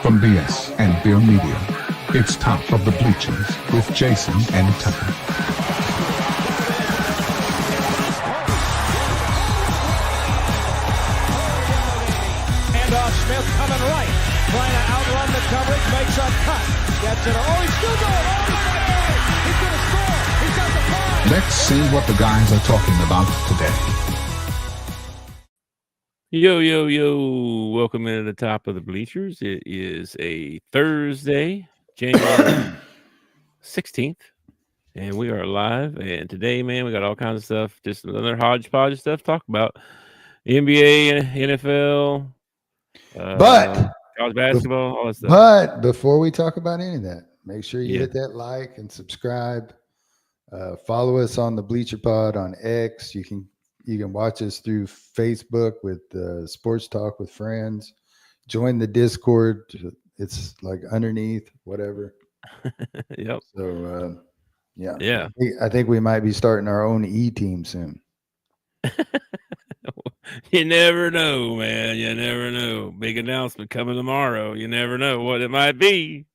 from BS and Beer Media. It's Top of the Bleachers with Jason and Tucker. Smith coming right, trying to outrun the coverage, makes a cut, gets it. Oh, he's still going all the way. He's going to score. He's got the five. Let's see what the guys are talking about today. Yo. Welcome into the Top of the Bleachers. It is a Thursday, January 16th, and we are live. And today, man, we got all kinds of stuff, just another hodgepodge of stuff to talk about. NBA, NFL, but college basketball, all that stuff. But before we talk about any of that, make sure you Yeah. hit that like and subscribe. Follow us on the Bleacher Pod on X. You can watch us through Facebook with Sports Talk with Friends. Join the Discord. It's like underneath, whatever. Yep. So Yeah. I think we might be starting our own E-team soon. You never know, man. You never know. Big announcement coming tomorrow. You never know what it might be.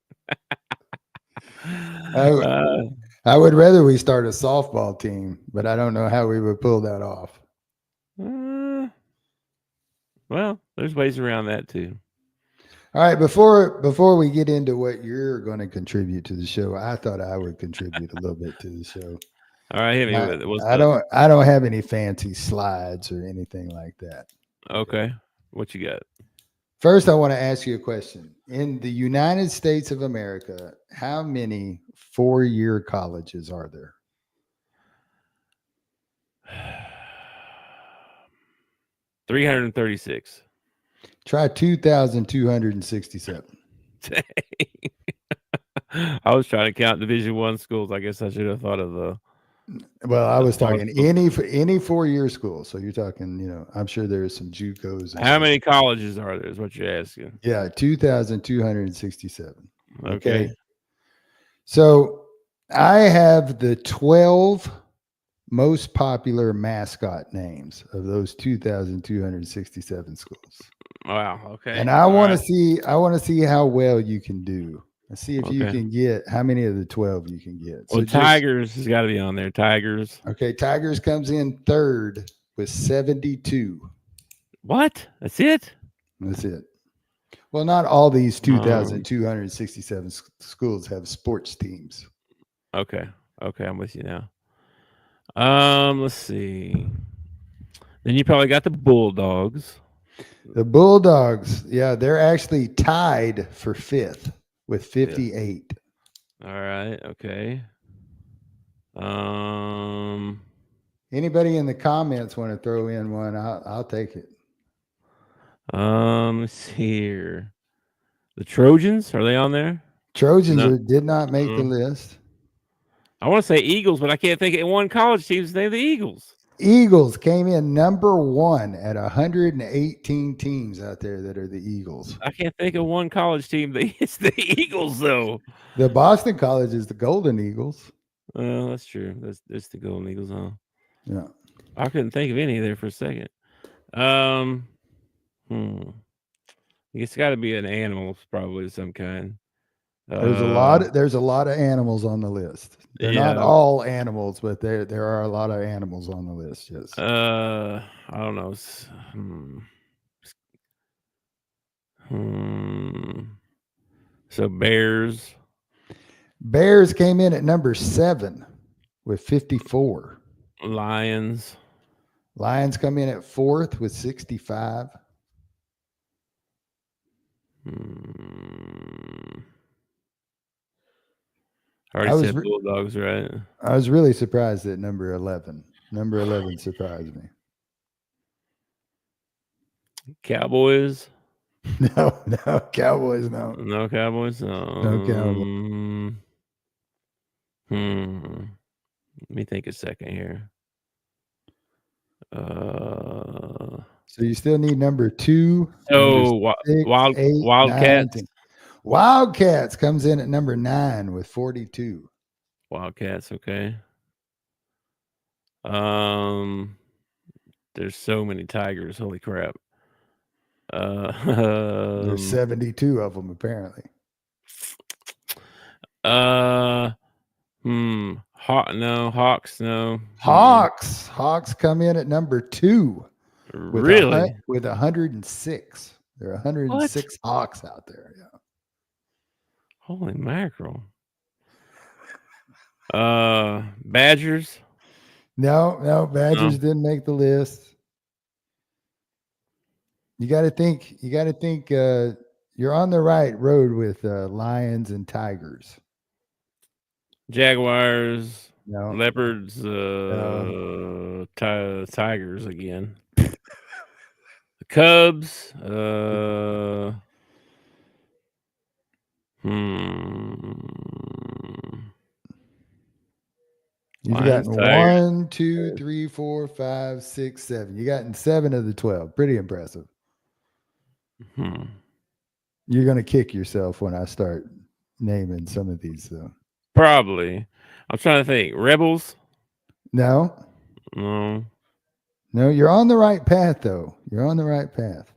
I would rather we start a softball team, but I don't know how we would pull that off. Well, there's ways around that too. All right, before we get into what you're going to contribute to the show, I thought I would contribute a little bit to the show. All right, hit me with it. I don't have any fancy slides or anything like that. Okay, what you got? First, I want to ask you a question. In the United States of America, how many 4-year colleges are there? 336. Try 2,267. Dang. I was trying to count Division I schools. I guess I should have thought of the. Well, I was talking any 4-year school. So you're talking, I'm sure there's some JUCOs. How many colleges are there? Is what you're asking? Yeah, 2,267. Okay. So I have the 12 most popular mascot names of those 2,267 schools. Wow. Okay. And I want to see how well you can do. Let's see if you can get how many of the 12 you can get. Well, Tigers has got to be on there. Tigers. Okay, Tigers comes in third with 72. What? That's it? That's it. Well, not all these 2,267 schools have sports teams. Okay, I'm with you now. Let's see. Then you probably got the Bulldogs. The Bulldogs, yeah, they're actually tied for 5th with 58. All right, okay. Anybody in the comments want to throw in one? I'll take it. Let's see here. The Trojans, are they on there? Trojans did not make the list. I want to say Eagles, but I can't think of one college team's name. The Eagles. Eagles came in number 1 at 118 teams out there that are the Eagles. I can't think of one college team. It's the Eagles, though. The Boston College is the Golden Eagles. Well, that's true. That's the Golden Eagles, huh? Yeah. I couldn't think of any there for a second. I guess it's got to be an animal, probably of some kind. There's a lot of animals on the list. They're not all animals, but there are a lot of animals on the list. Yes. I don't know. So Bears. Bears came in at number 7 with 54. Lions come in at 4th with 65. I already said Bulldogs, right? I was really surprised at number 11. Number 11 surprised me. Cowboys. No, Cowboys, no. No Cowboys. No Cowboys. Let me think a second here. So you still need number 2. Oh, Wildcats. 9, Wildcats comes in at number 9 with 42. Wildcats, okay. There's so many Tigers. Holy crap. There's 72 of them apparently. Hawks, no. Hawks come in at number 2 with Really? with 106. There are 106 Hawks out there. Yeah. Holy mackerel. Badgers. No, Badgers didn't make the list. You got to think. You're on the right road with Lions and Tigers. Jaguars. No. Leopards. Tigers again. The Cubs. You've Lions, gotten Tigers. 1, 2, 3, 4, 5, 6, 7. You gotten 7 of the 12. Pretty impressive. You're gonna kick yourself when I start naming some of these, though. Probably. I'm trying to think. Rebels. No. You're on the right path, though. You're on the right path.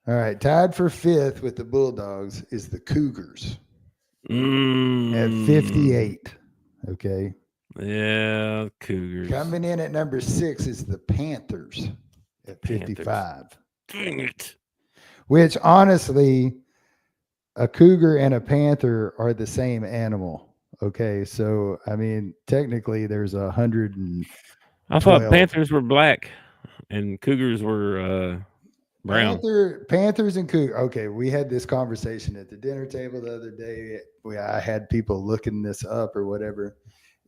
All right, tied for 5th with the Bulldogs is the Cougars at 58. Okay. Yeah, Cougars. Coming in at number 6 is the Panthers at 55. Dang it. Which, honestly, a cougar and a panther are the same animal. Okay, so, I mean, technically there's 100 and I thought Panthers were black and Cougars were brown. Panthers and Cougars. Okay, we had this conversation at the dinner table the other day. I had people looking this up or whatever.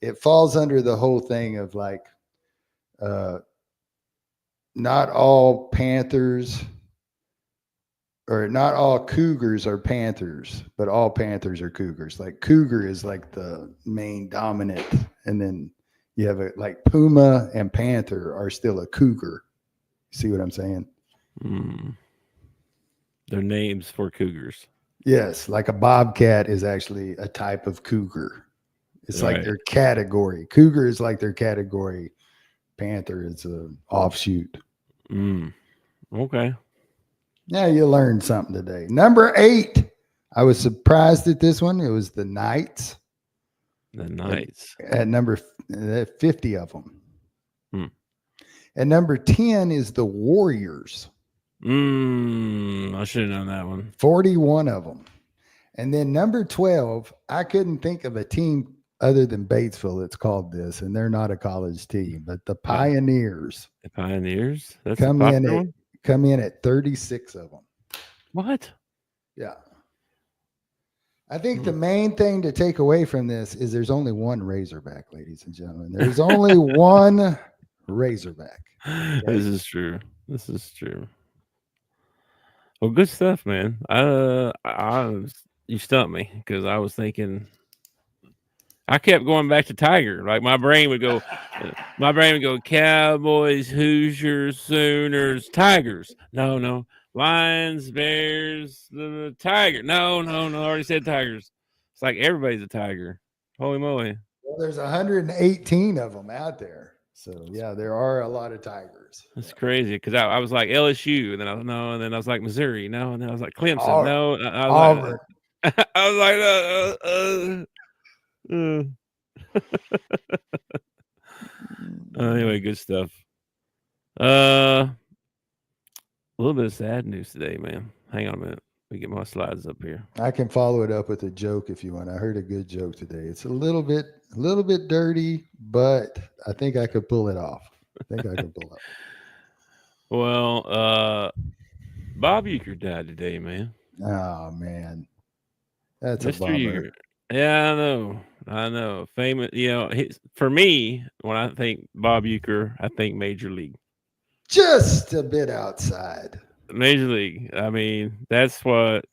It falls under the whole thing of like not all Panthers or not all Cougars are Panthers, but all Panthers are Cougars. Like cougar is like the main dominant, and then you have like Puma and Panther are still a cougar. See what I'm saying? Their names for cougars. Yes, like a bobcat is actually a type of cougar. It's like their category. Cougar is like their category. Panther is an offshoot. Okay. Yeah, you learned something today. Number 8. I was surprised at this one. It was the Knights. The Knights. At number 50 of them. And number 10 is the Warriors. I should have known that one. 41 of them. And then number 12, I couldn't think of a team other than Batesville that's called this, and they're not a college team, but the Pioneers. The Pioneers? That's come in at 36 of them. What? Yeah. I think the main thing to take away from this is there's only one Razorback, ladies and gentlemen. There's only one Razorback. Okay? This is true. Well, good stuff, man. You stumped me because I was thinking. I kept going back to Tiger. Like my brain would go Cowboys, Hoosiers, Sooners, Tigers. No. Lions, Bears, the Tiger. No. I already said Tigers. It's like everybody's a Tiger. Holy moly. Well, there's 118 of them out there. So, yeah, there are a lot of Tigers. That's crazy because I was like LSU, and then I was like Missouri, no, and then I was like Clemson, no. Auburn. I was like, Anyway, good stuff. A little bit of sad news today, man. Hang on a minute. Let me get my slides up here. I can follow it up with a joke if you want. I heard a good joke today. It's a little bit dirty, but I think I could pull it off. Well, Bob Uecker died today, man. Oh man, that's Mr. a bummer. Uecker. Yeah, I know. Famous, for me, when I think Bob Uecker, I think Major League. Just a bit outside. Major League. I mean, that's what.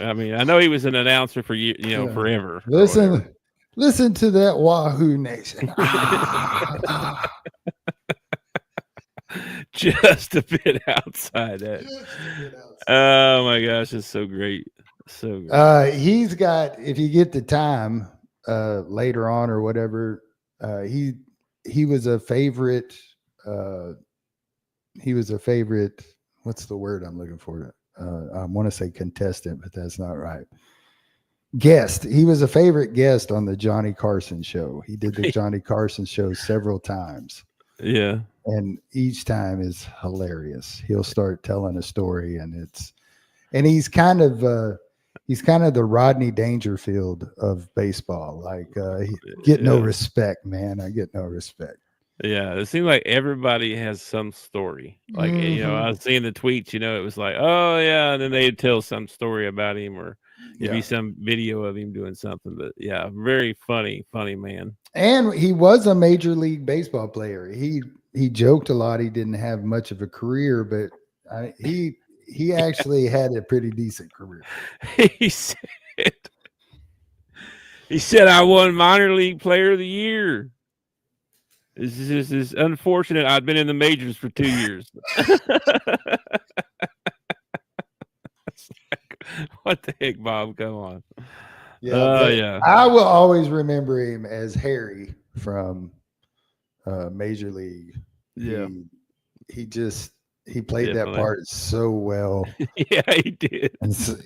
I mean, I know he was an announcer for forever. Listen to that Wahoo Nation. Just a bit outside that. Oh my gosh, it's so great. So great. He's got, if you get the time later on or whatever, he was a favorite he was a favorite. What's the word I'm looking for? I want to say contestant, but that's not right. Guest. He was a favorite guest on the Johnny Carson show. He did the Johnny Carson show several times. Yeah. And each time is hilarious. He'll start telling a story, and he's kind of the Rodney Dangerfield of baseball. Like, get no respect, man. I get no respect. Yeah, it seems like everybody has some story. Like, I was seeing the tweets, it was like, oh, yeah, and then they'd tell some story about him, or it'd be some video of him doing something. But, yeah, very funny man. And he was a Major League Baseball player. He joked a lot. He didn't have much of a career, but he actually had a pretty decent career. He said, I won Minor League Player of the Year. It's unfortunate. I've been in the majors for 2 years. What the heck, Bob? Come on. Yeah. I will always remember him as Harry from Major League. Yeah. He played that part so well. Yeah, he did.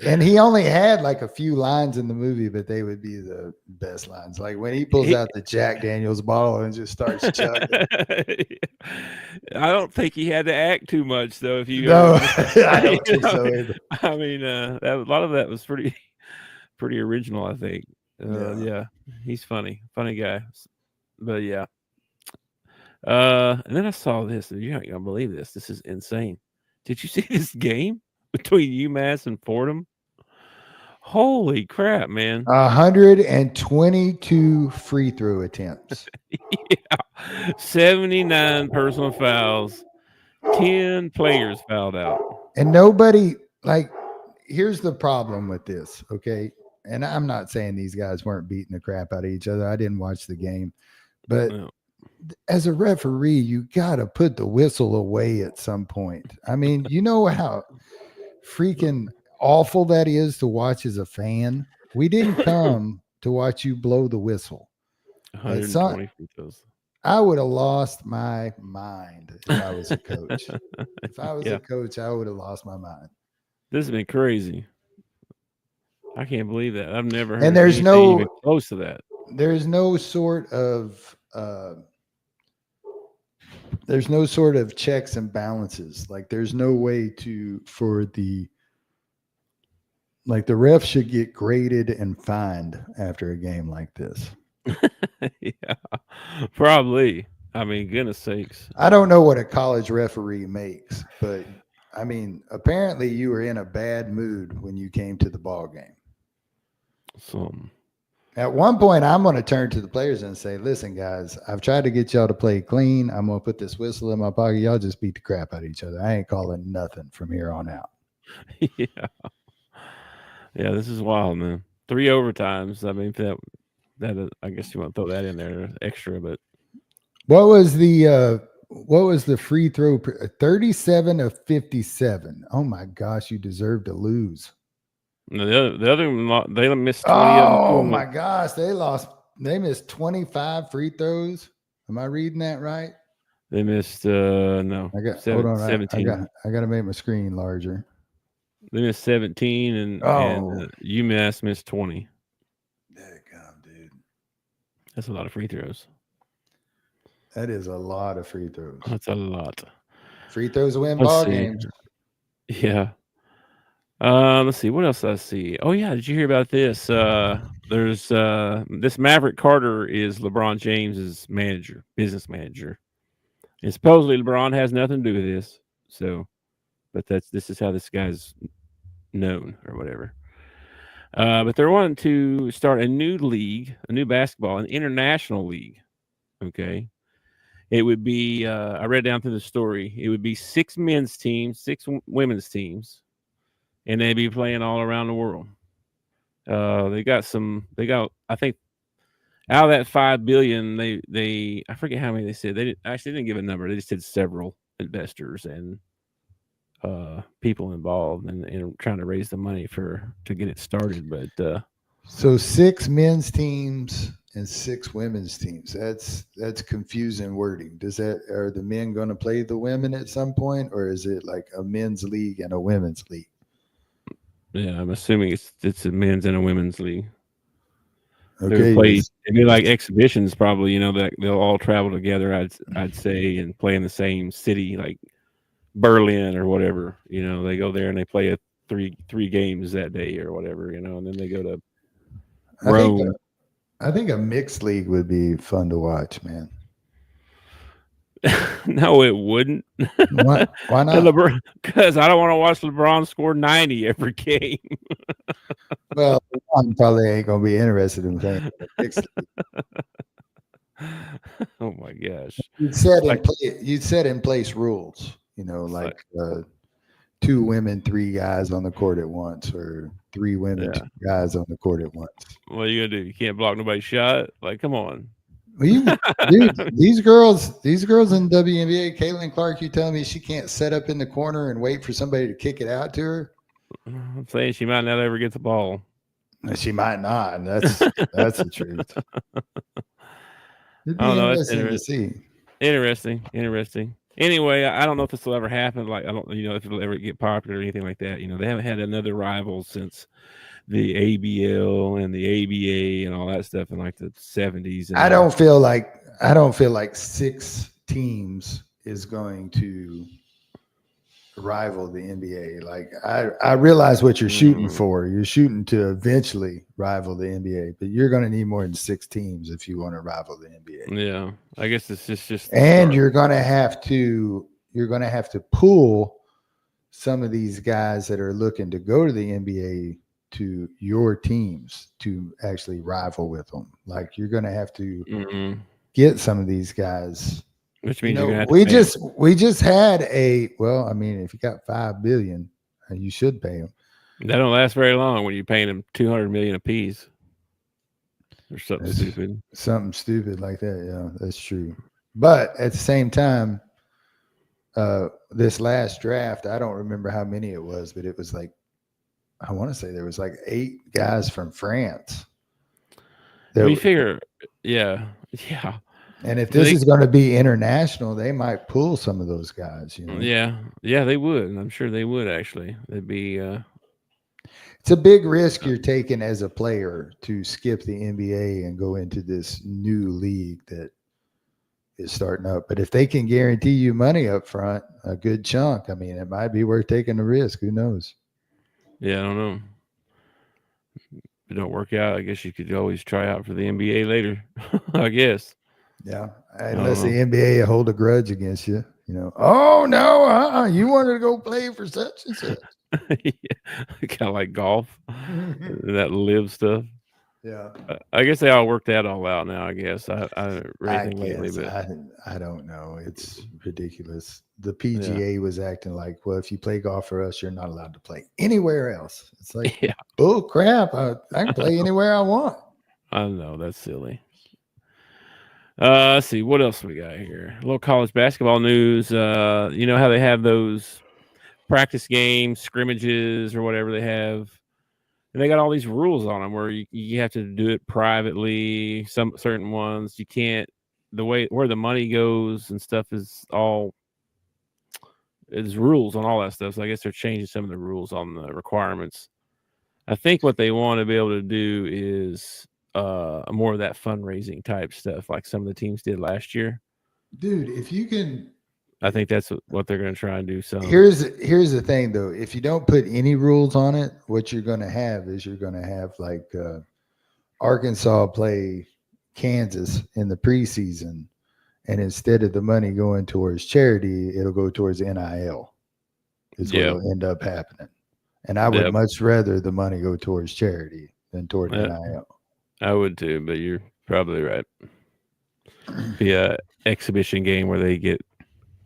And he only had like a few lines in the movie, but they would be the best lines. Like when he pulls out the Jack Daniels bottle and just starts chugging. I don't think he had to act too much, though. I don't think so either. I mean, a lot of that was pretty original, I think. Yeah, he's funny guy. But yeah. And then I saw this. You're not gonna believe this. This is insane. Did you see this game between UMass and Fordham? Holy crap, man! 122 free throw attempts. Yeah, 79 personal fouls. 10 players fouled out, and nobody Here's the problem with this, okay? And I'm not saying these guys weren't beating the crap out of each other. I didn't watch the game, but. No. As a referee, you got to put the whistle away at some point. I mean, you know how freaking awful that is to watch as a fan. We didn't come to watch you blow the whistle. 120 free throws. I would have lost my mind if I was a coach. If I was a coach, I would have lost my mind. This has been crazy. I can't believe that. I've never heard. And there's even close to that. There's no sort of checks and balances. Like there's no way for the ref should get graded and fined after a game like this. Yeah, probably. I mean, goodness sakes. I don't know what a college referee makes, but I mean, apparently you were in a bad mood when you came to the ball game. At one point, I'm going to turn to the players and say, listen, guys, I've tried to get y'all to play clean. I'm going to put this whistle in my pocket. Y'all just beat the crap out of each other. I ain't calling nothing from here on out. Yeah. Yeah, this is wild, man. 3 overtimes. I mean, that I guess you want to throw that in there extra, but. What was the free throw? 37 of 57. Oh, my gosh, you deserve to lose. No, the other one, they missed 20. Oh my gosh, they missed 25 free throws. Am I reading that right? They missed no. Hold on, 17. I got to make my screen larger. They missed 17 and UMass missed 20. Damn, dude. That's a lot of free throws. That is a lot of free throws. That's a lot. Free throws win ball games. Yeah. Let's see. What else I see? Oh, yeah. Did you hear about this? There's this Maverick Carter is LeBron James's business manager. And supposedly LeBron has nothing to do with this. So, but this is how this guy's known or whatever. But they're wanting to start a new league, a new basketball, an international league. Okay. It would be, I read down through the story. It would be 6 men's teams, 6 women's teams. And they'd be playing all around the world. They got, I think, out of that $5 billion, they I forget how many they said. They didn't give a number. They just said several investors and people involved in trying to raise the money to get it started. But so 6 men's teams, and 6 women's teams. That's confusing wording. Are the men going to play the women at some point, or is it like a men's league and a women's league? Yeah, I'm assuming it's a men's and a women's league. Okay, It'd be like exhibitions, probably. That they'll all travel together. I'd say, and play in the same city, like Berlin or whatever. They go there and they play three games that day or whatever. And then they go to Rome. I think a mixed league would be fun to watch, man. No, it wouldn't. Why not? Because I don't want to watch LeBron score 90 every game. Well, LeBron probably ain't gonna be interested in playing a mixed league. Oh my gosh! You set in place rules. Like 2 women, 3 guys on the court at once, or 3 women, 2 guys on the court at once. What are you gonna do? You can't block nobody's shot. Like, come on. Well, dude, these girls in WNBA, Caitlin Clark, you telling me she can't set up in the corner and wait for somebody to kick it out to her? I'm saying she might not ever get the ball. She might not. That's the truth. It'd be interesting to see. Interesting. Anyway, I don't know if this will ever happen. Like, I don't, if it'll ever get popular or anything like that. They haven't had another rival since the ABL and the ABA and all that stuff in like the 70s. I don't feel like 6 teams is going to rival the NBA. Like, I realize what you're shooting for. You're shooting to eventually rival the NBA, but you're going to need more than 6 teams if you want to rival the NBA. Yeah, I guess it's just and you're going to have to pull some of these guys that are looking to go to the NBA to your teams to actually rival with them. Like, you're going to have to get some of these guys. Which means we just had if you got $5 billion, you should pay them. That don't last very long when you're paying them $200 million apiece or something stupid. Something stupid like that. Yeah, that's true. But at the same time, this last draft, I don't remember how many it was, but it was like, I want to say there was like 8 guys from France. We figure, yeah. And if this is going to be international, they might pull some of those guys. Yeah, they would, and I'm sure they would actually. They'd be. It's a big risk you're taking as a player to skip the NBA and go into this new league that is starting up. But if they can guarantee you money up front, a good chunk, it might be worth taking the risk. Who knows? Yeah, I don't know. If it don't work out, I guess you could always try out for the NBA later. I guess. Yeah, unless the NBA hold a grudge against you. Oh no, you wanted to go play for such and such. Kind of like golf, that live stuff. Yeah, I guess they all worked that all out now. I guess I haven't read anything lately, but I don't know. It's ridiculous. The PGA was acting like, well, if you play golf for us, you're not allowed to play anywhere else. It's like, bull crap. I can play anywhere I want. I know, that's silly. Let's see what else we got here. A little college basketball news. You know how they have those practice games, scrimmages, or whatever they have. And they got all these rules on them where you have to do it privately. Some certain ones you can't. The way where the money goes and stuff is rules on all that stuff. So I guess they're changing some of the rules on the requirements. I think what they want to be able to do is more of that fundraising type stuff, like some of the teams did last year. Dude, if you can. I think that's what they're going to try and do. So here's the thing, though. If you don't put any rules on it, what you're going to have is like Arkansas play Kansas in the preseason, and instead of the money going towards charity, it'll go towards NIL. Is what will end up happening. And I would much rather the money go towards charity than toward NIL. I would too, but you're probably right. Be a exhibition game where they get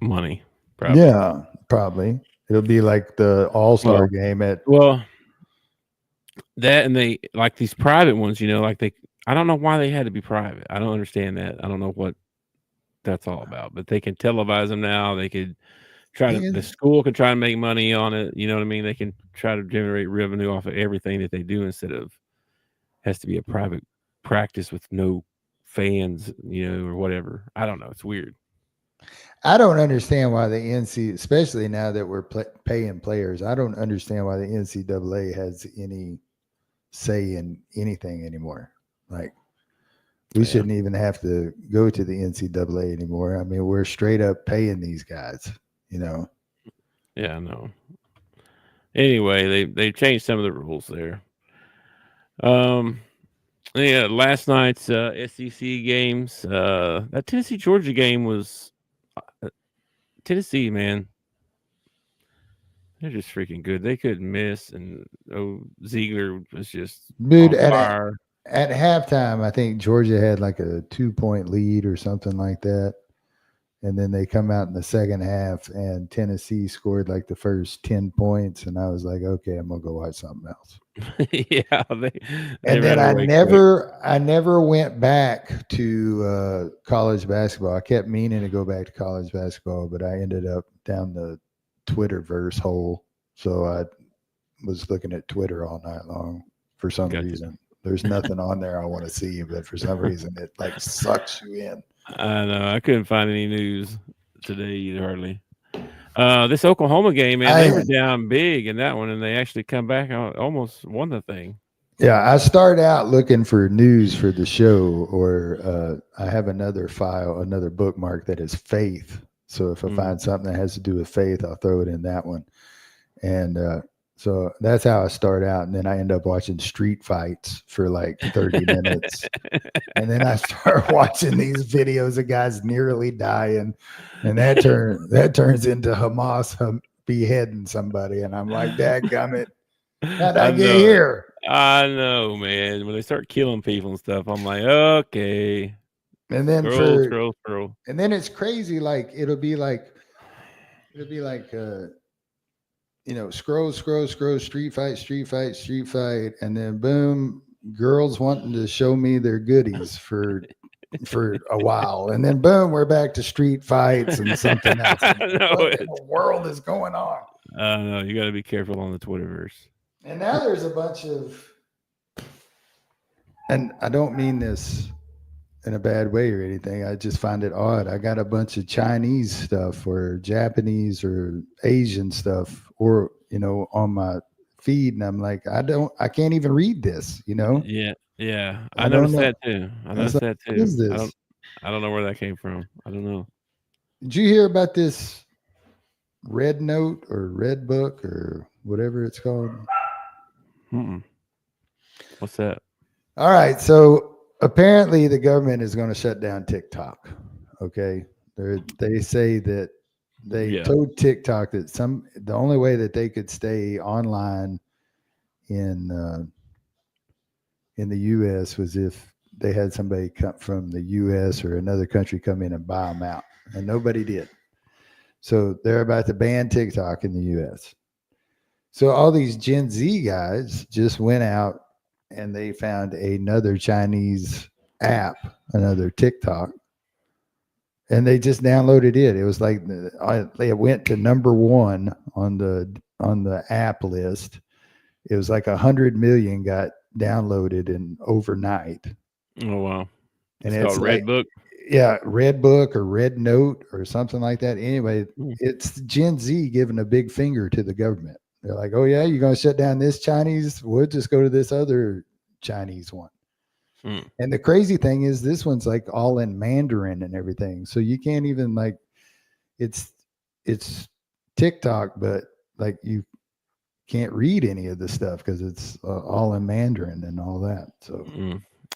money. Probably. Yeah, probably. It'll be like the All-Star game at that, and they like these private ones, I don't know why they had to be private. I don't understand that. I don't know what that's all about. But they can televise them now. They could the school could try to make money on it. You know what I mean? They can try to generate revenue off of everything that they do instead of has to be a private practice with no fans, or whatever. I don't know. It's weird. I don't understand why the especially now that we're paying players, I don't understand why the NCAA has any say in anything anymore. Like, we shouldn't even have to go to the NCAA anymore. I mean, we're straight up paying these guys, Yeah, I know. Anyway, they changed some of the rules there. Yeah, last night's SEC games. That Tennessee Georgia game was Tennessee, man. They're just freaking good. They couldn't miss, and Ziegler was just dude. on fire. At halftime, I think Georgia had like a 2-point lead or something like that. And then they come out in the second half, and Tennessee scored like the first 10 points. And I was like, okay, I'm going to go watch something else. Yeah. And then I never went back to college basketball. I kept meaning to go back to college basketball, but I ended up down the Twitterverse hole. So I was looking at Twitter all night long for some reason. There's nothing on there I want to see, but for some reason it like sucks you in. I know. I couldn't find any news today either, hardly. This Oklahoma game, man, they were down big in that one, and they actually come back and almost won the thing. Yeah, I start out looking for news for the show, or I have another bookmark that is faith. So if I find something that has to do with faith, I'll throw it in that one. And so that's how I start out. And then I end up watching street fights for like 30 minutes. And then I start watching these videos of guys nearly dying. And that turns into Hamas beheading somebody. And I'm like, dadgummit, how'd I get here? I know, man. When they start killing people and stuff, I'm like, okay. And then scroll. And then it's crazy. Like it'll be like scroll, street fight, and then boom, girls wanting to show me their goodies for a while, and then boom, we're back to street fights and something else. What in the world is going on? No, you got to be careful on the Twitterverse. And now there's a bunch of, and I don't mean this in a bad way or anything. I just find it odd. I got a bunch of Chinese stuff or Japanese or Asian stuff, or, on my feed. And I'm like, I can't even read this, Yeah. I noticed that too. What is this? I don't know where that came from. I don't know. Did you hear about this Red Note or Red Book or whatever it's called? What's that? All right. So, apparently, the government is going to shut down TikTok. Okay, they say that they told TikTok that the only way that they could stay online in the U.S. was if they had somebody come from the U.S. or another country come in and buy them out, and nobody did. So they're about to ban TikTok in the U.S. So all these Gen Z guys just went out and they found another Chinese app, another TikTok, and they just downloaded it. It was like they went to number 1 on the app list. It was like 100 million got downloaded in overnight. Oh wow! And it's called Red Book. Yeah, Red Book or Red Note or something like that. Anyway, it's Gen Z giving a big finger to the government. They're like, oh, yeah, you're going to shut down this Chinese? We'll just go to this other Chinese one. And the crazy thing is this one's like all in Mandarin and everything. So you can't even it's TikTok, but like you can't read any of the stuff because it's all in Mandarin and all that. So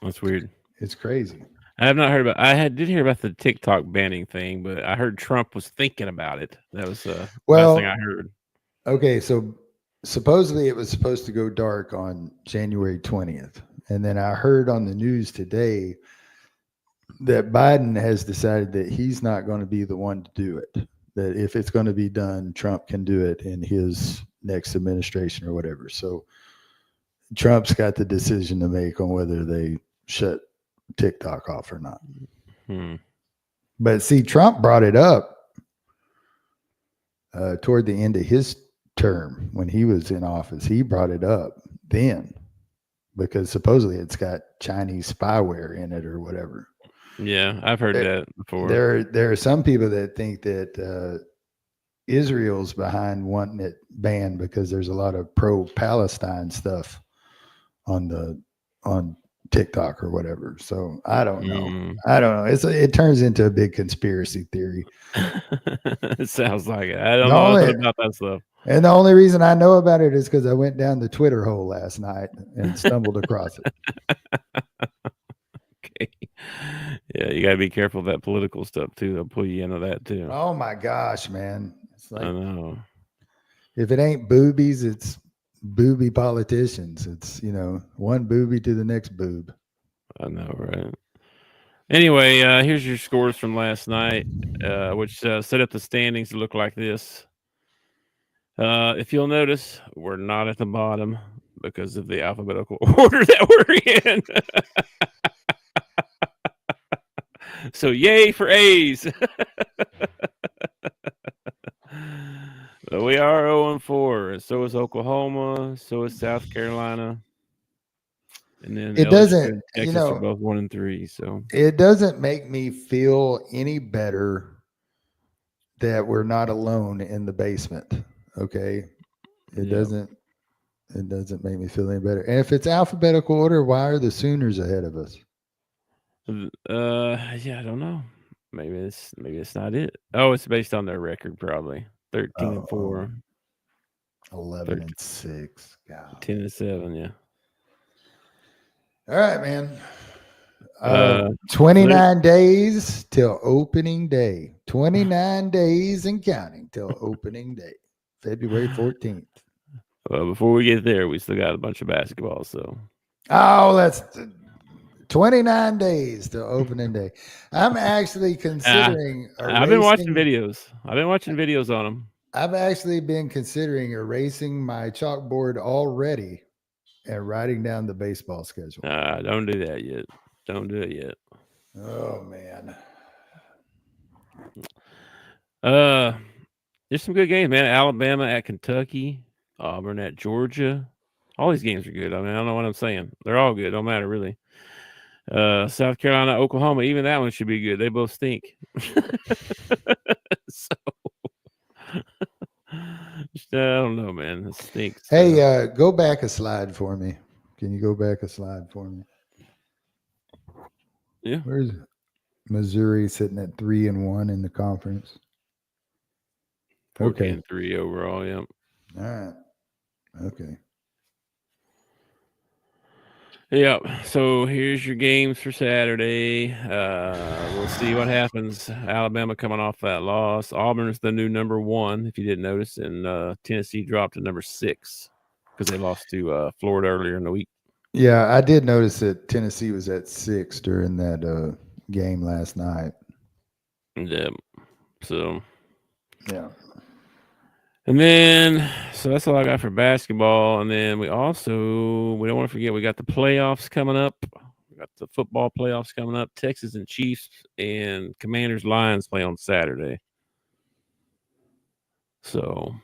that's weird. It's crazy. I have not heard about. Did hear about the TikTok banning thing, but I heard Trump was thinking about it. That was the last thing I heard. Okay, so supposedly it was supposed to go dark on January 20th. And then I heard on the news today that Biden has decided that he's not going to be the one to do it. That if it's going to be done, Trump can do it in his next administration or whatever. So Trump's got the decision to make on whether they shut TikTok off or not. But see, Trump brought it up toward the end of his term when he was in office. He brought it up then because supposedly it's got Chinese spyware in it or whatever. Yeah, I've heard that before. There are some people that think that Israel's behind wanting it banned because there's a lot of pro-Palestine stuff on TikTok or whatever. So I don't know. I don't know. It turns into a big conspiracy theory. It sounds like it. I don't know nothing about that stuff. And the only reason I know about it is because I went down the Twitter hole last night and stumbled across it. Okay. Yeah, you got to be careful of that political stuff too. They'll pull you into that too. Oh my gosh, man. It's like, I know. If it ain't boobies, it's booby politicians. It's, one booby to the next boob. I know, right? Anyway, here's your scores from last night, which set up the standings to look like this. If you'll notice, we're not at the bottom because of the alphabetical order that we're in. So yay for A's. We are 0-4. So is Oklahoma. So is South Carolina. And then it doesn't, Texas are both 1-3. So it doesn't make me feel any better that we're not alone in the basement. Okay. It doesn't make me feel any better. And if it's alphabetical order, why are the Sooners ahead of us? Yeah, I don't know. Maybe it's not it. Oh, it's based on their record, probably 13-4, 11-6, God. 10-7. Yeah. All right, man. 29 days till opening day. 29 days and counting till opening day, February 14th. Well, before we get there, we still got a bunch of basketball. So. Oh, that's 29 days till opening day. I'm actually considering. I've been watching videos. On them. I've actually been considering erasing my chalkboard already and writing down the baseball schedule. Don't do that yet. Don't do it yet. Oh man. There's some good games, man. Alabama at Kentucky, Auburn at Georgia. All these games are good. I mean, I don't know what I'm saying. They're all good. Don't matter really. South Carolina, Oklahoma, even that one should be good. They both stink. So I don't know, man. It stinks. Hey, go back a slide for me. Can you go back a slide for me? Yeah. Where's Missouri sitting at 3-1 in the conference? 14-3 overall. Yep. All right. Okay. Yep. So here's your games for Saturday. We'll see what happens. Alabama coming off that loss. Auburn's the new number 1, if you didn't notice, and Tennessee dropped to number 6 because they lost to Florida earlier in the week. Yeah, I did notice that Tennessee was at 6 during that game last night. Yeah. So. Yeah. And then, so that's all I got for basketball. And then we don't want to forget, we got the playoffs coming up. We got the football playoffs coming up. Texas and Chiefs and Commanders Lions play on Saturday. So.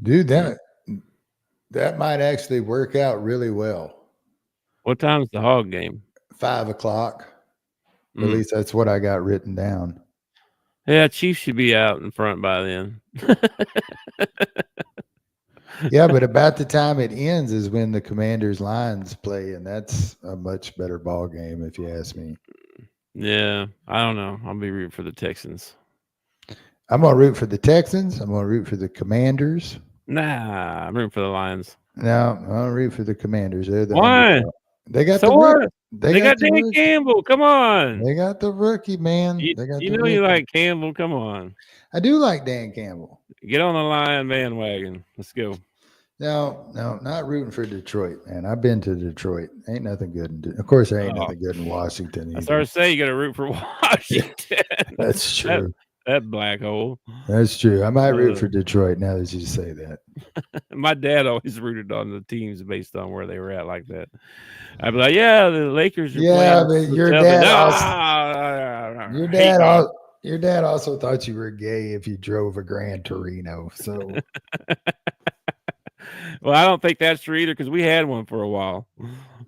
Dude, that might actually work out really well. What time's the Hog game? 5 o'clock. At least that's what I got written down. Yeah, Chiefs should be out in front by then. Yeah, but about the time it ends is when the Commanders Lions play, and that's a much better ball game, if you ask me. Yeah, I don't know. I'll be rooting for the Texans. I'm gonna root for the Texans. I'm gonna root for the Commanders. Nah, I'm rooting for the Lions. No, I'm gonna root for the Commanders. They're the Why? They got so the what? They got Dan Campbell. Come on. They got the rookie, man. You like Campbell. Come on. I do like Dan Campbell. Get on the Lion bandwagon. Let's go. No, not rooting for Detroit, man. I've been to Detroit. Ain't nothing good. Of course, there ain't nothing good in Washington either. I started to say you got to root for Washington. That's true. That black hole. That's true. I might root for Detroit now that you say that. My dad always rooted on the teams based on where they were at like that. I'd be like, yeah, the Lakers are playing. But your dad also thought you were gay if you drove a Gran Torino. So well, I don't think that's true either because we had one for a while.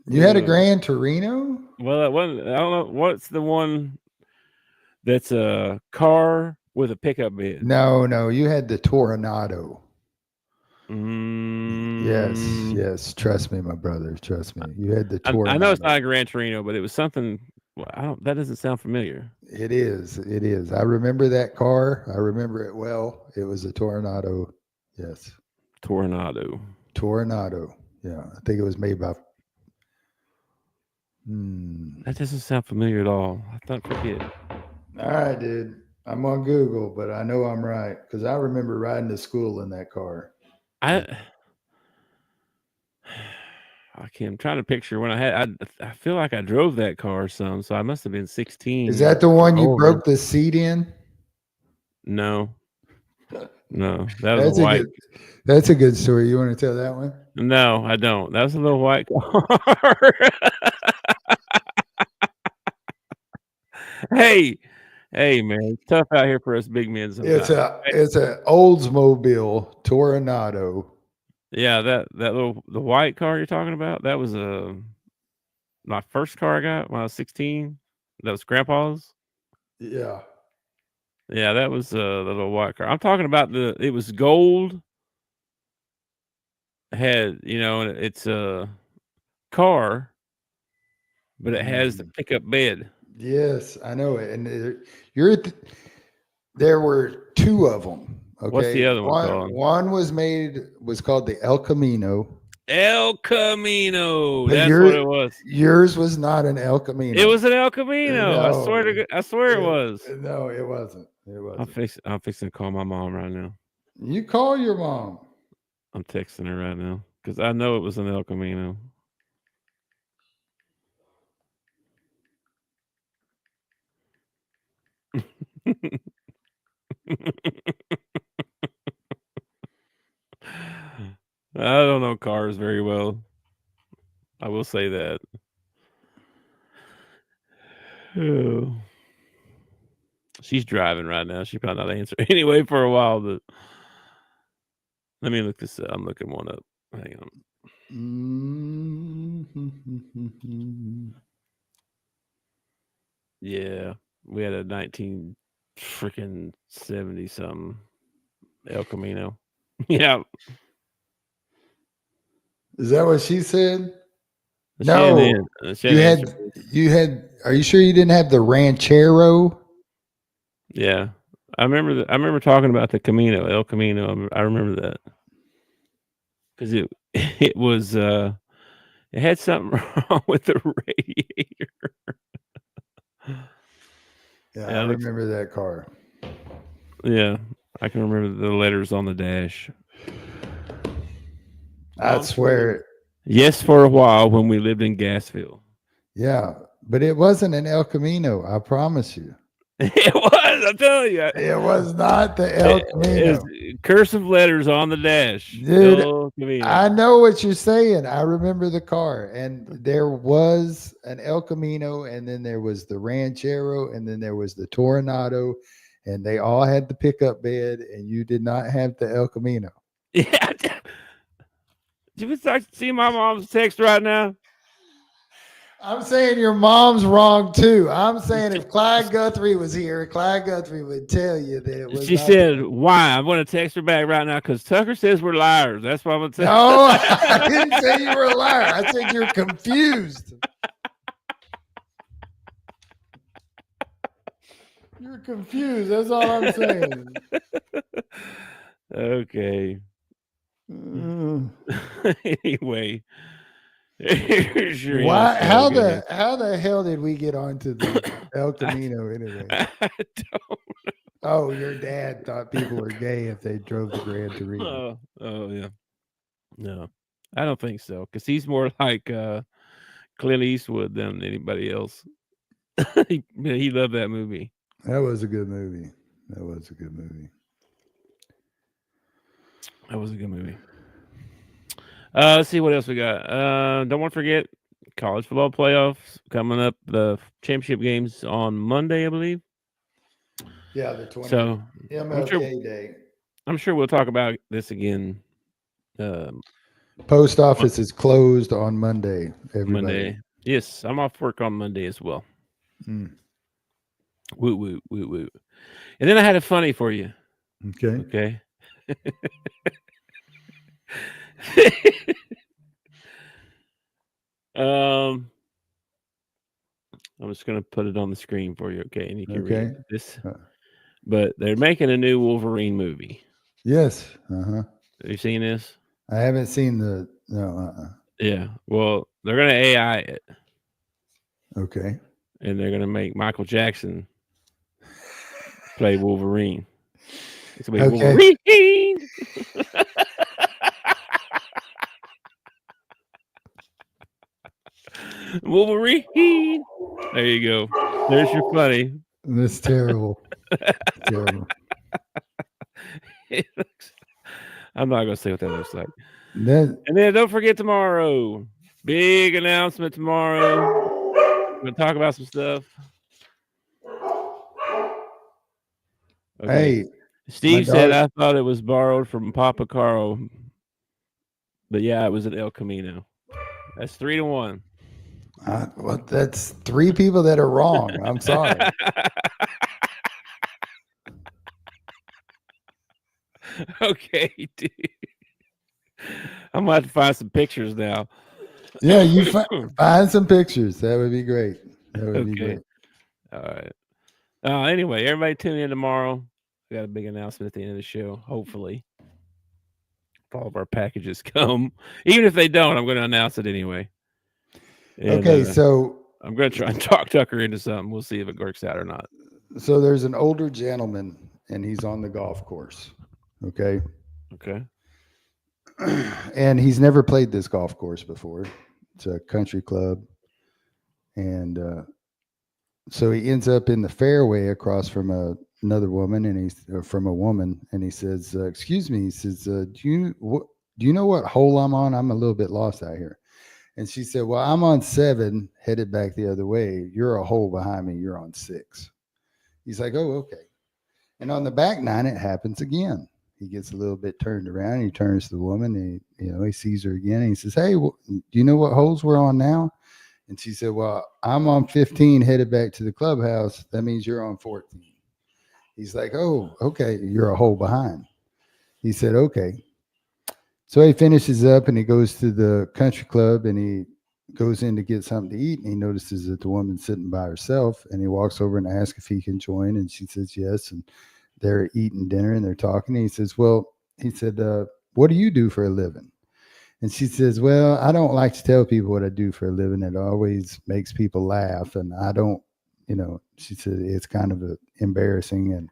You had a Gran Torino? Well, that one, I don't know. What's the one that's a car with a pickup bed? No, you had the Tornado. Yes, Mm, yes. Trust me, my brother. Trust me. You had the I Tornado. know it's not a Gran Torino, but it was something. Well, that doesn't sound familiar. It is. It is. I remember that car. I remember it well. It was a Tornado. Yes. Tornado. Yeah. I think it was made by. That doesn't sound familiar at all. I thought forget. All right, dude. I'm on Google, but I know I'm right because I remember riding to school in that car. I can't. I'm trying to picture when I feel like I drove that car some, so I must have been 16. Is that the one you older. broke the seat in? No, that was That's a white. That's a good story. You want to tell that one? No, I don't. That was a little white car. Hey, man, it's tough out here for us big men sometimes. It's a Oldsmobile Tornado. Yeah, the white car you're talking about, that was my first car I got when I was 16. That was Grandpa's. Yeah. Yeah, that was the little white car. I'm talking about it was gold. Had, it's a car, but it has the pickup bed. Yes, I know it. And there were two of them. Okay. What's the other one called? One was called the El Camino. El Camino. But That's what it was. Yours was not an El Camino. It was an El Camino. No. I swear it was. No, it wasn't. I'm fixing to call my mom right now. You call your mom. I'm texting her right now because I know it was an El Camino. I don't know cars very well. I will say that. Oh. She's driving right now. She probably not answering anyway for a while. But let me look this up. I'm looking one up. Hang on. Yeah, we had a 1970 something El Camino. Yeah. Is that what she said? No. You had. Are you sure you didn't have the Ranchero? Yeah, I remember talking about the Camino, El Camino. I remember that because it was it had something wrong with the radiator. Yeah, I remember that car. Yeah, I can remember the letters on the dash. I swear. Yes, for a while when we lived in Gassville. Yeah, but it wasn't an El Camino. I promise you. It was. I'm telling you. It was not the El Camino. Cursive letters on the dash. Dude, I know what you're saying. I remember the car, and there was an El Camino, and then there was the Ranchero, and then there was the Tornado, and they all had the pickup bed, and you did not have the El Camino. Yeah. Did you start seeing my mom's text right now? I'm saying your mom's wrong too. I'm saying if Clyde Guthrie was here, Clyde Guthrie would tell you that it was. She said, "Why?" I'm going to text her back right now because Tucker says we're liars. That's what I'm going to tell. No, I didn't say you were a liar. I said you're confused. You're confused. That's all I'm saying. Okay. Anyway. Why? How the hell did we get onto the El Camino anyway? I don't know. Oh, your dad thought people were gay if they drove the Gran Torino. Oh yeah. No, I don't think so. Because he's more like Clint Eastwood than anybody else. he loved that movie. That was a good movie. Let's see what else we got. Don't want to forget college football playoffs coming up. The championship games on Monday, I believe. Yeah, the 20th. So MLK Day. I'm sure we'll talk about this again. Post office is closed on Monday. Everybody. Monday. Yes, I'm off work on Monday as well. Mm. Woo, woo, woo, woo. And then I had a funny for you. Okay. Okay. I'm just gonna put it on the screen for you, okay? And you can read Okay. this. Uh, But they're making a new Wolverine movie. Yes. Uh-huh. Have you seen this? I haven't seen the no. Yeah. Well, they're gonna AI it, Okay. and they're gonna make Michael Jackson play Wolverine. It's gonna be Okay. Wolverine. Wolverine. There you go. There's your funny. That's terrible. Terrible. It looks- I'm not gonna say what that looks like. That And then don't forget tomorrow. Big announcement tomorrow. We're gonna talk about some stuff. Okay. hey, Steve my said dog- I thought it was borrowed from Papa Caro. But yeah, it was at El Camino. That's 3-1. well, that's 3 people that are wrong. I'm sorry. Okay, dude. I'm gonna have to find some pictures now. Yeah, you find some pictures. That would be great. That would be Okay. great. All right. Anyway, everybody tune in tomorrow. We got a big announcement at the end of the show. Hopefully, if all of our packages come, even if they don't, I'm going to announce it anyway. And, Okay, so I'm going to try and talk Tucker into something. We'll see if it works out or not. there's an older gentleman and he's on the golf course. Okay. Okay. And he's never played this golf course before. It's a country club. And so he ends up in the fairway across from another woman, and he says, "Excuse me," he says, "Do you know what hole I'm on? I'm a little bit lost out here." And she said, "Well, I'm on 7, headed back the other way. You're a hole behind me. You're on 6." He's like, "Oh, okay." And on the back 9, it happens again. He gets a little bit turned around. He turns to the woman. And, he sees her again. And he says, "Hey, do you know what holes we're on now?" And she said, "Well, I'm on 15, headed back to the clubhouse. That means you're on 14. He's like, "Oh, okay. You're a hole behind." He said, "Okay." So he finishes up and he goes to the country club and he goes in to get something to eat. And he notices that the woman's sitting by herself, and he walks over and asks if he can join. And she says yes. And they're eating dinner and they're talking. And he says, "Well," he said, "what do you do for a living?" And she says, "Well, I don't like to tell people what I do for a living. It always makes people laugh. And I don't, she said, it's kind of embarrassing and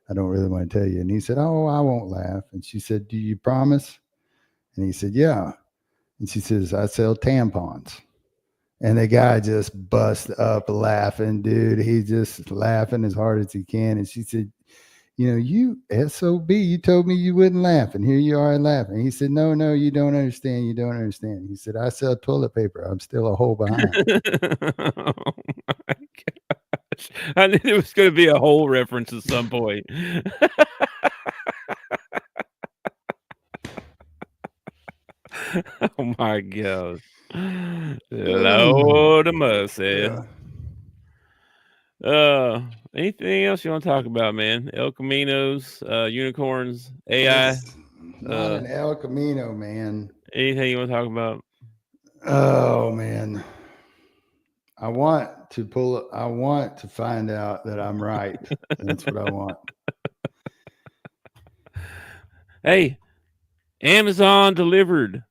I don't really want to tell you." And he said, "Oh, I won't laugh." And she said, "Do you promise?" And he said, "Yeah." And she says, "I sell tampons." And the guy just bust up laughing, dude. He's just laughing as hard as he can. And she said, "You SOB, you told me you wouldn't laugh, and here you are laughing." He said, No, you don't understand. You don't understand." He said, "I sell toilet paper. I'm still a hole behind." Oh my gosh. I knew there was going to be a whole reference at some point. Oh my gosh. Lord of mercy. Yeah. Anything else you want to talk about, man? El Caminos, unicorns, AI. It's not an El Camino, man. Anything you want to talk about? Oh, man. I want to find out that I'm right. That's what I want. Hey, Amazon delivered.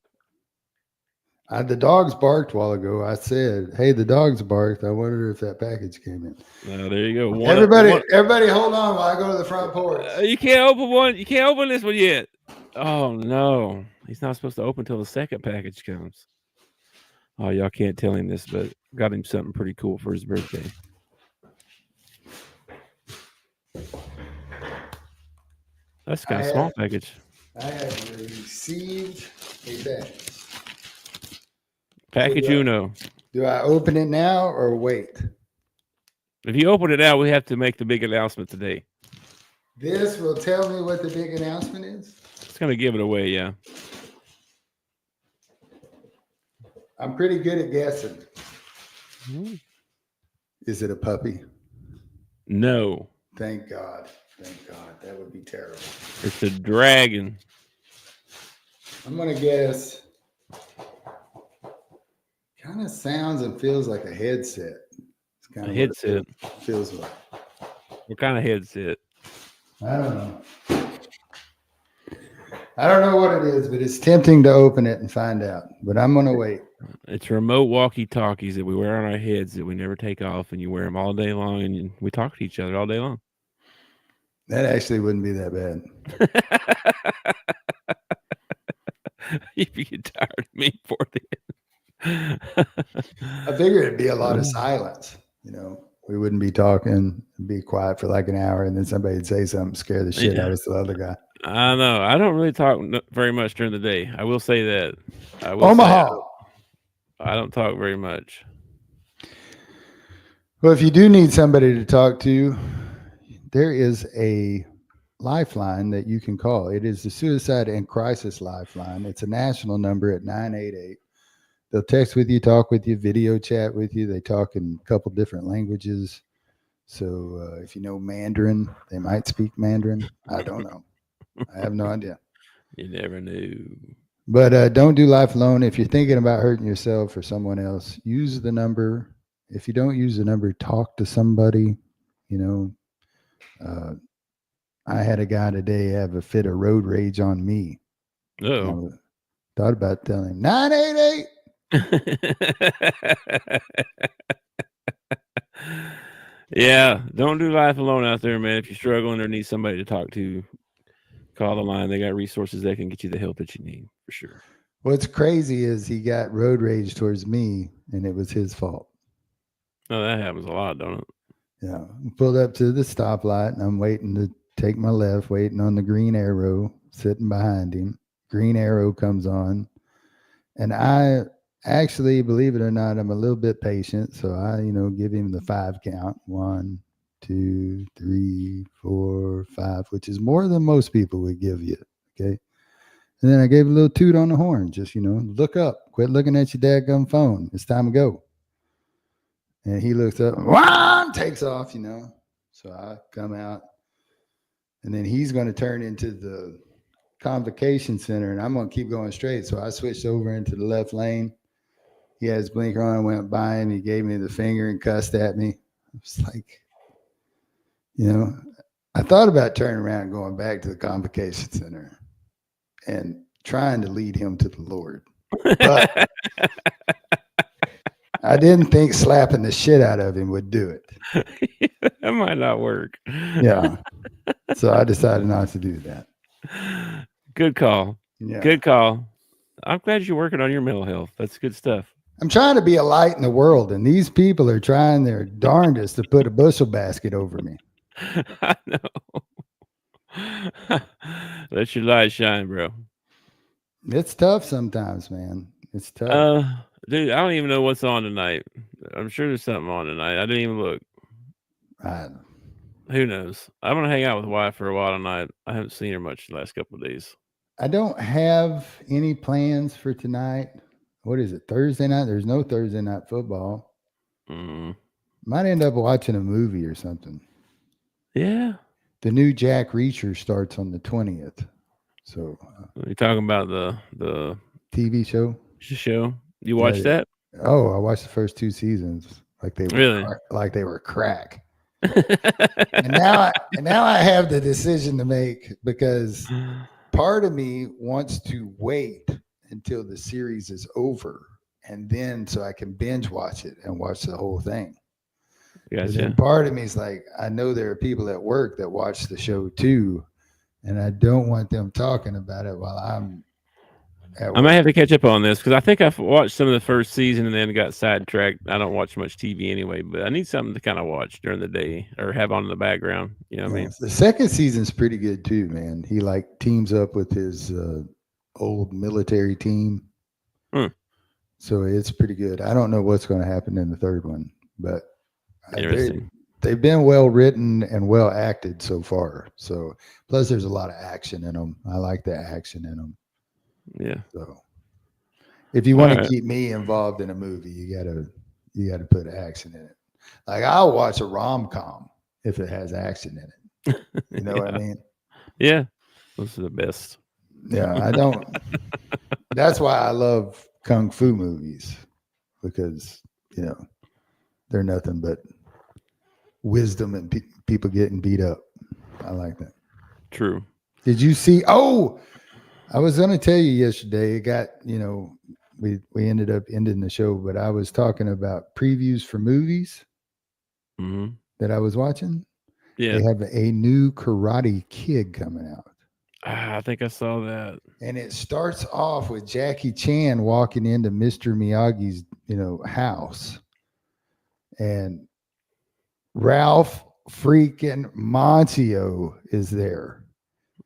The dogs barked a while ago. I said, "Hey, the dogs barked. I wonder if that package came in." There you go. Everybody, hold on while I go to the front porch. You can't open one. You can't open this one yet. Oh no, he's not supposed to open until the second package comes. Oh, y'all can't tell him this, but got him something pretty cool for his birthday. That's kind of small package. I have received a package. Package Uno. Do I open it now or wait? If you open it out, we have to make the big announcement today. This will tell me what the big announcement is? It's going to give it away, yeah. I'm pretty good at guessing. Is it a puppy? No, Thank God. Thank God. That would be terrible. it's a dragon. I'm going to guess. Kind of sounds and feels like a headset. It's kind A of headset. what it feels like. What kind of headset? I don't know. I don't know what it is, but it's tempting to open it and find out. But I'm going to wait. It's remote walkie-talkies that we wear on our heads that we never take off, and you wear them all day long, and we talk to each other all day long. That actually wouldn't be that bad. If you get tired of me for I figure it'd be a lot of silence. You know, we wouldn't be talking, be quiet for like an hour, and then somebody would say something, scare the shit out of the other guy. I know. I don't really talk very much during the day. I will say that. Omaha. I don't talk very much. Well, if you do need somebody to talk to, there is a lifeline that you can call. It is the Suicide and Crisis Lifeline. It's a national number at 988. They'll text with you, talk with you, video chat with you. They talk in a couple different languages. So if you know Mandarin, they might speak Mandarin. I don't know. I have no idea. You never knew. But don't do life alone. If you're thinking about hurting yourself or someone else, use the number. If you don't use the number, talk to somebody. You know, I had a guy today have a fit of road rage on me. Oh. Thought about telling him 988. Yeah, don't do life alone out there, man. If you're struggling or need somebody to talk to, call the line. They got resources that can get you the help that you need, for sure. What's crazy is he got road rage towards me, and it was his fault. Oh, that happens a lot, don't it? Yeah. Pulled up to the stoplight, and I'm waiting to take my left, waiting on the green arrow, sitting behind him. Green arrow comes on, and I actually, believe it or not, I'm a little bit patient. So I, give him the 5 count. 1, 2, 3, 4, 5, which is more than most people would give you. Okay. And then I gave a little toot on the horn. Just, look up, quit looking at your dadgum phone. It's time to go. And he looks up, takes off, So I come out, and then he's going to turn into the convocation center, and I'm going to keep going straight. So I switched over into the left lane. He had his blinker on. I went by him. He gave me the finger and cussed at me. I was like, I thought about turning around and going back to the convocation center and trying to lead him to the Lord. But I didn't think slapping the shit out of him would do it. That might not work. Yeah. So I decided not to do that. Good call. Yeah. Good call. I'm glad you're working on your mental health. That's good stuff. I'm trying to be a light in the world, and these people are trying their darndest to put a bushel basket over me. I know. Let your light shine, bro. It's tough sometimes, man. It's tough. Dude, I don't even know what's on tonight. I'm sure there's something on tonight. I didn't even look. Who knows? I'm gonna hang out with the wife for a while tonight. I haven't seen her much the last couple of days. I don't have any plans for tonight. What is it? Thursday night? There's no Thursday night football. Might end up watching a movie or something. Yeah. The new Jack Reacher starts on the 20th. So you're talking about the TV show? You watched that? Oh, I watched the first 2 seasons. Like they were crack. and now I have the decision to make, because part of me wants to wait until the series is over, and then so I can binge watch it and watch the whole thing. Gotcha. And part of me is like, I know there are people at work that watch the show too, and I don't want them talking about it while I'm at work. I might have to catch up on this, because I think I've watched some of the first season and then got sidetracked. I don't watch much TV anyway, but I need something to kind of watch during the day or have on in the background. You know what I mean? The second season's pretty good too, man. He teams up with his old military team. So it's pretty good. I don't know what's going to happen in the third one, but they've been well written and well acted so far. So plus there's a lot of action in them. I like the action in them. Yeah. So if you want to keep me involved in a movie, you you got to put action in it. Like I'll watch a rom-com if it has action in it. You know what I mean? Yeah, those are the best. Yeah, I don't. That's why I love kung fu movies, because they're nothing but wisdom and people getting beat up. I like that. True. Did you see? Oh, I was going to tell you yesterday. It got we ended up ending the show, but I was talking about previews for movies that I was watching. Yeah, They have a new Karate Kid coming out. I think I saw that. And it starts off with Jackie Chan walking into Mr. Miyagi's, house. And Ralph freaking Macchio is there.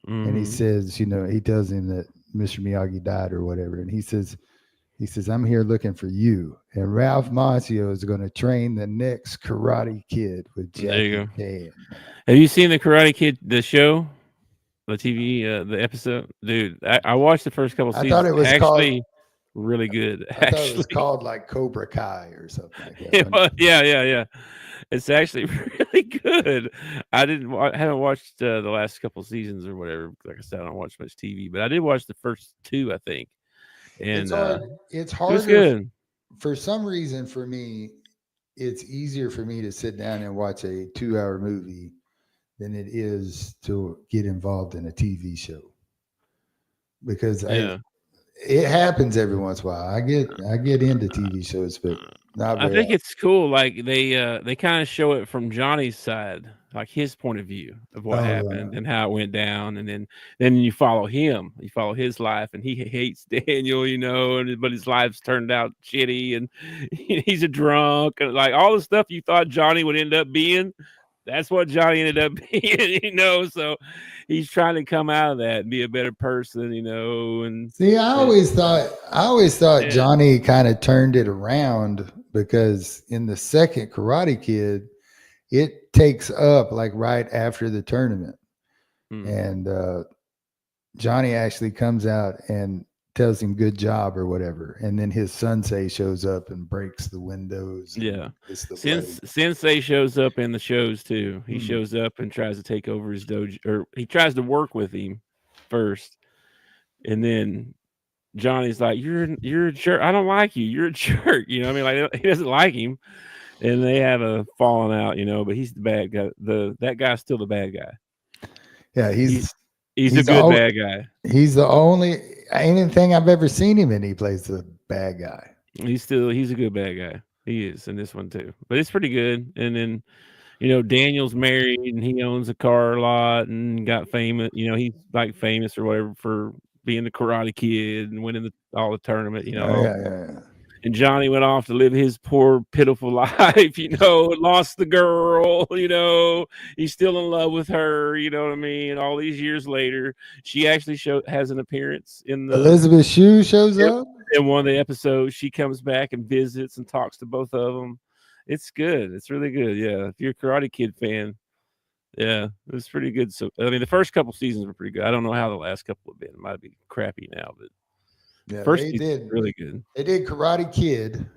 And he says, he tells him that Mr. Miyagi died or whatever. And he says, I'm here looking for you. And Ralph Macchio is going to train the next Karate Kid with Jackie Chan. Have you seen the Karate Kid, the show? The TV, the episode, dude. I watched the first couple seasons. I thought it was actually really good. I thought it was called like Cobra Kai or something like that. Yeah. It's actually really good. I haven't watched the last couple seasons or whatever. Like I said, I don't watch much TV, but I did watch the first two, I think. And it's harder. It was good. For some reason, for me, it's easier for me to sit down and watch a 2-hour movie than it is to get involved in a TV show, because it happens every once in a while. I get into TV shows, but not very I think it's cool. Like they kind of show it from Johnny's side, like his point of view of what happened and how it went down, and then you follow him. You follow his life, and he hates Daniel, but his life's turned out shitty, and he's a drunk, and like all the stuff you thought Johnny would end up being. That's what Johnny ended up being, so he's trying to come out of that and be a better person, and see, I always thought Johnny kind of turned it around, because in the second Karate Kid, it takes up like right after the tournament. And Johnny actually comes out and tells him good job or whatever, and then his sensei shows up and breaks the windows. Sensei shows up in the shows too. He shows up and tries to take over his dojo, or he tries to work with him first, and then Johnny's like, you're a jerk. I don't like you. You're a jerk. Like he doesn't like him, and they have a falling out. But he's the bad guy. That guy's still the bad guy. Yeah, he's a good bad guy. He's the only anything I've ever seen him in. He plays the bad guy. He's a good bad guy. He is in this one too, but it's pretty good. And then, Daniel's married and he owns a car lot and got famous. He's like famous or whatever for being the Karate Kid and winning all the tournament. Yeah. And Johnny went off to live his poor, pitiful life, lost the girl, he's still in love with her, you know what I mean? All these years later, she actually has an appearance in the Elizabeth Shue shows up in one of the episodes. She comes back and visits and talks to both of them. It's good. It's really good. Yeah. If you're a Karate Kid fan, yeah, it was pretty good. So, I mean, the first couple seasons were pretty good. I don't know how the last couple have been. It might be crappy now, but yeah, first they did really good. They did Karate Kid,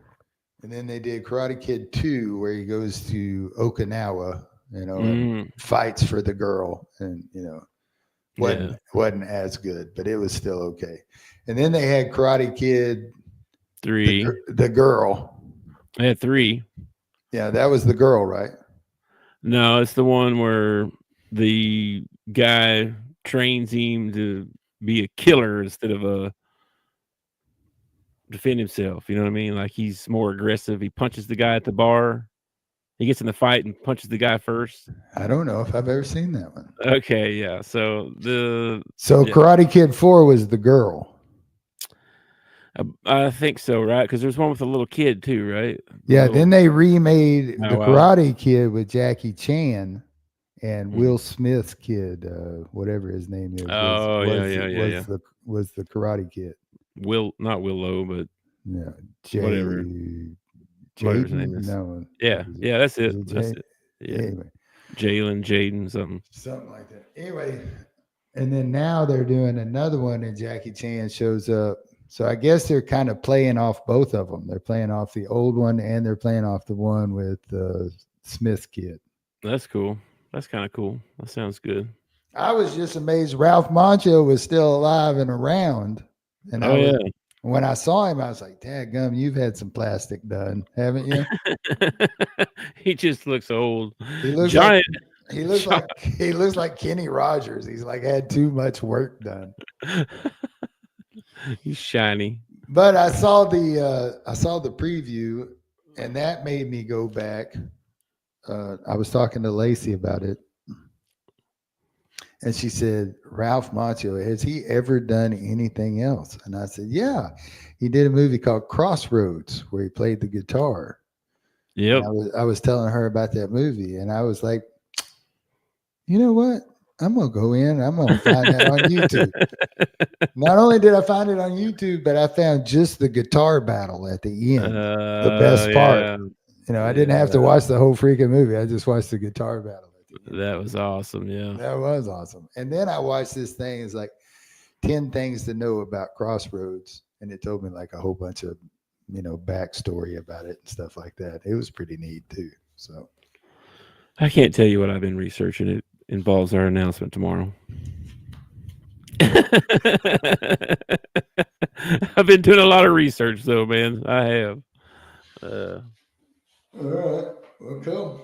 and then they did Karate Kid 2, where he goes to Okinawa, and fights for the girl, and wasn't as good, but it was still okay. And then they had Karate Kid 3, the girl. They had 3. Yeah, that was the girl, right? No, it's the one where the guy trains him to be a killer instead of defend himself. You know what I mean? Like he's more aggressive. He punches the guy at the bar. He gets in the fight and punches the guy first. I don't know if I've ever seen that one. Okay, yeah. So Karate Kid 4 was the girl. I think so, right? Because there's one with a little kid too, right? Then they remade the Karate Kid with Jackie Chan and Will Smith's kid, whatever his name is. Was the Karate Kid. Not Willow, but whatever. Whatever his name is. No. Yeah, that's it. That's it. Yeah. Anyway. Jaden, something like that. Anyway, and then now they're doing another one, and Jackie Chan shows up So I guess they're kind of playing off both of them. They're playing off the old one and they're playing off the one with Smith kid. That's cool. That's kind of cool. That sounds good. I was just amazed Ralph Macchio was still alive and around. And when I saw him, I was like, "Dadgum, you've had some plastic done, haven't you?" He just looks old. He looks giant. He looks like Kenny Rogers. He's like had too much work done. He's shiny. But I saw the preview, and that made me go back. I was talking to Lacey about it, and she said, "Ralph Macchio, has he ever done anything else?" And I said, "Yeah, he did a movie called Crossroads where he played the guitar." Yep. I was telling her about that movie, and I was like, "You know what? I'm going to go in. I'm going to find that on YouTube." Not only did I find it on YouTube, but I found just the guitar battle at the end, the best part. You know, I didn't have to watch the whole freaking movie. I just watched the guitar battle at the end. That was awesome. Yeah. That was awesome. And then I watched this thing. It's like 10 things to know about Crossroads. And it told me like a whole bunch of, backstory about it and stuff like that. It was pretty neat too. So I can't tell you what I've been researching. It involves our announcement tomorrow. I've been doing a lot of research though, man. I have. All right. Well, cool.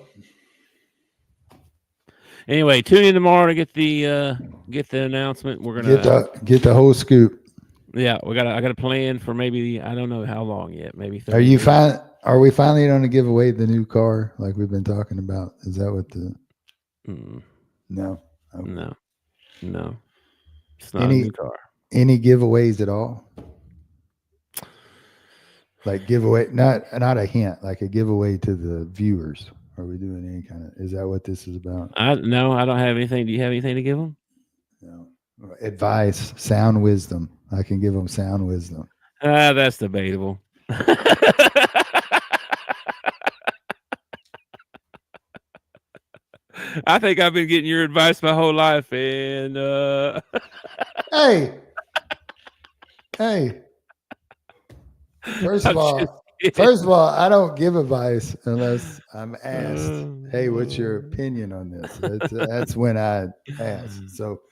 Anyway, tune in tomorrow to get the announcement. We're gonna get the whole scoop. Yeah, I got a plan for maybe I don't know how long yet. Maybe 30 Are you years. fine? Are we finally going to give away the new car like we've been talking about? Is that what the? No. Okay. No. It's not a new car. Any giveaways at all? Like giveaway, not a hint, like a giveaway to the viewers. Are we doing any kind of? Is that what this is about? No, I don't have anything. Do you have anything to give them? No. Advice, sound wisdom. I can give them sound wisdom. That's debatable. I think I've been getting your advice my whole life, and Hey. First of all, I don't give advice unless I'm asked, "Hey, what's your opinion on this?" That's when I ask. So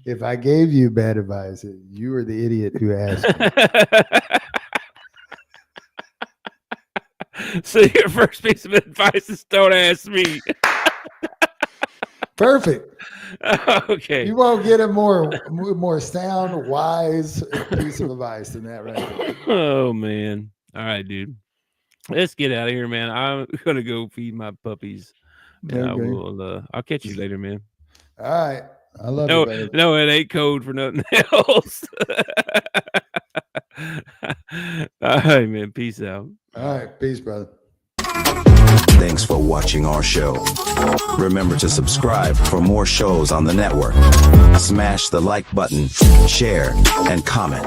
if I gave you bad advice, you were the idiot who asked me. So your first piece of advice is don't ask me. Perfect. Okay. You won't get a more sound, wise piece of advice than that right there. Oh, man. All right, dude. Let's get out of here, man. I'm going to go feed my puppies. And Okay. I'll catch you later, man. All right. I love you, baby. No, it ain't code for nothing else. All right, man. Peace out. All right. Peace, brother. Thanks for watching our show. Remember to subscribe for more shows on the network. Smash the like button, share, and comment.